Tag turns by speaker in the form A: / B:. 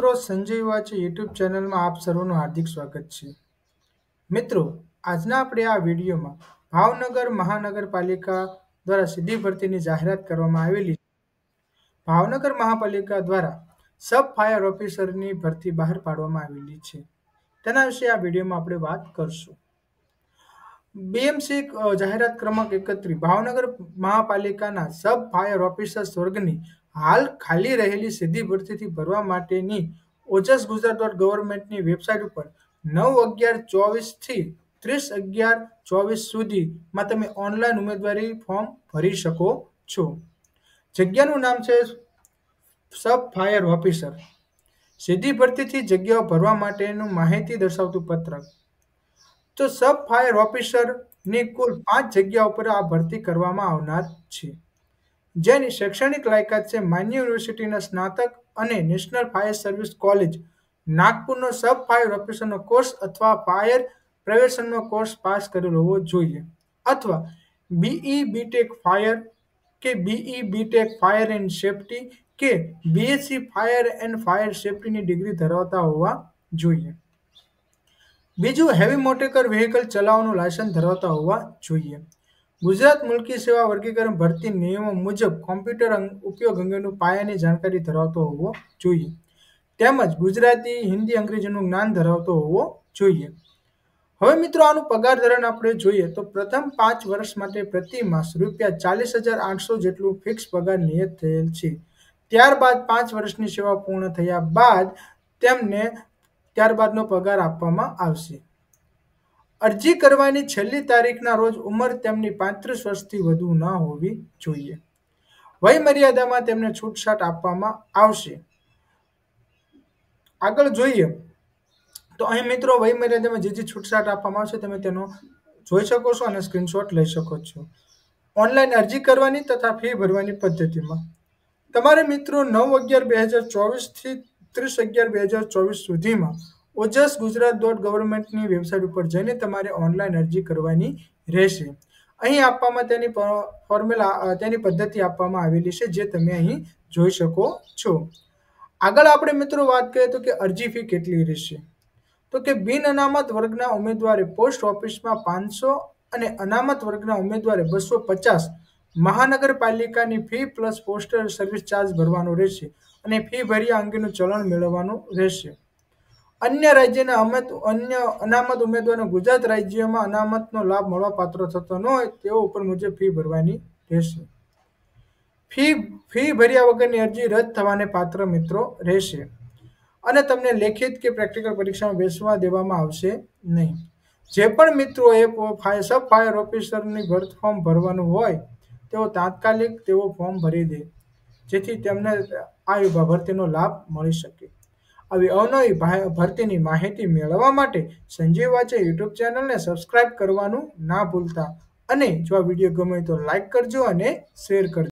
A: મિત્રો, સંજય વાચે યુટ્યુબ ચેનલમાં આપ સર્વનું હાર્દિક સ્વાગત છે. મિત્રો, આજના આપણે આ વિડીયોમાં ભાવનગર મહાનગરપાલિકા દ્વારા સીધી ભરતીની જાહેરાત કરવામાં આવેલી છે. ભાવનગર મહાપાલિકા દ્વારા સબ ફાયર ઓફિસરની ભરતી બહાર પાડવામાં આવેલી છે. તેના વિશે આ વિડીયોમાં આપણે વાત કરશું. બીએમસી જાહેરાત ક્રમાંક 31 ભાવનગર મહાપાલિકાના સબ ફાયર ઓફિસર વર્ગની હાલ ખાલી રહેલી સીધી ભરતીથી ભરવા માટેની ઓજસ ગુજરાત.ગવર્મેન્ટની વેબસાઇટ ઉપર 9/11/24 થી 30/11/24 સુધીમાં તમે ઓનલાઈન ઉમેદવારી ફોર્મ ભરી શકો છો. જગ્યાનું નામ છે સબ ફાયર ઓફિસર. સીધી ભરતીથી જગ્યાઓ ભરવા માટેનું માહિતી દર્શાવતું પત્રક. તો સબ ફાયર ઓફિસરની કુલ 5 જગ્યાઓ પર આ ભરતી કરવામાં આવનાર છે, જેની શૈક્ષણિક લાયકાત છે માન્ય યુનિવર્સિટીના સ્નાતક અને નેશનલ ફાયર સર્વિસ કોલેજ નાગપુરનો સબ ફાયર ઓફિસરનો કોર્સ અથવા ફાયર પ્રિવેન્શનનો કોર્સ પાસ કરેલો હોવો જોઈએ, અથવા બીઈ બીટેક ફાયર કે BE BTech fire and safety કે બીએસસી ફાયર એન્ડ ફાયર સેફટીની ડિગ્રી ધરાવતા હોવા જોઈએ. બીજું, હેવી મોટર વ્હીકલ ચલાવવાનું લાયસન્સ ધરાવતા હોવા જોઈએ. ગુજરાત મુલ્કી સેવા વર્ગીકરણ ભરતી નિયમો મુજબ કોમ્પ્યુટર ઉપયોગ અંગેનું પાયાની જાણકારી ધરાવતો હોવો જોઈએ, તેમજ ગુજરાતી, હિન્દી, અંગ્રેજીનું જ્ઞાન ધરાવતો હોવો જોઈએ. હવે મિત્રો, આનું પગાર ધોરણ આપણે જોઈએ તો પ્રથમ 5 વર્ષ માટે પ્રતિ માસ ₹40,800 જેટલું ફિક્સ પગાર નિયત થયેલ છે. ત્યારબાદ 5 વર્ષની સેવા પૂર્ણ થયા બાદ તેમને ત્યારબાદનો પગાર આપવામાં આવશે. અરજી કરવાની છેલ્લી તારીખના રોજ ઉંમર તેમની 35 વર્ષથી વધુ ન હોવી જોઈએ. વય મર્યાદામાં તેમને છૂટછાટ આપવામાં આવશે. આગળ જોઈએ તો અહીં મિત્રો વય મર્યાદામાં જે છૂટછાટ આપવામાં આવશે તમે તેનો જોઈ શકો છો અને સ્ક્રીનશોટ લઈ શકો છો. ઓનલાઈન અરજી કરવાની તથા ફી ભરવાની પદ્ધતિમાં તમારે મિત્રો 9/11/2024 થી 30/11/2024 સુધીમાં ઓજસ ગુજરાત.ગવર્મેન્ટની વેબસાઇટ ઉપર જઈને તમારે ઓનલાઈન અરજી કરવાની રહેશે. અહીં આપવામાં તેની પદ્ધતિ આપવામાં આવેલી છે, જે તમે અહીં જોઈ શકો છો. આગળ આપણે મિત્રો વાત કરીએ તો કે અરજી ફી કેટલી રહેશે. તો કે બિન અનામત વર્ગના ઉમેદવારે પોસ્ટ ઓફિસમાં 500 અને અનામત વર્ગના ઉમેદવારે 250 મહાનગરપાલિકાની fee plus postal service charge ભરવાનો રહેશે અને ફી ભર્યા અંગેનું ચલણ મેળવવાનું રહેશે. અન્ય રાજ્યના અનામત ઉમેદવારોને ગુજરાત રાજ્યમાં અનામતનો લાભ મળવાપાત્ર થતો ન હોય તેઓ ઉપર મુજબ ફી ભરવાની રહેશે. ફી ભર્યા વગરની અરજી રદ થવાને પાત્ર મિત્રો રહેશે અને તમને લેખિત કે પ્રેક્ટિકલ પરીક્ષામાં બેસવા દેવામાં આવશે નહીં. જે પણ મિત્રોએ સબ ફાયર ઓફિસરની ફોર્મ ભરવાનું હોય તેઓ તાત્કાલિક ફોર્મ ભરી દે, જેથી તેમને આ ભરતીનો લાભ મળી શકે. આવી અવનવી ભરતીની માહિતી મેળવવા માટે સંજય વાચે યુટ્યુબ ચેનલને સબસ્ક્રાઇબ કરવાનું ના ભૂલતા અને જો આ વિડીયો ગમે તો લાઇક કરજો અને શેર કરજો.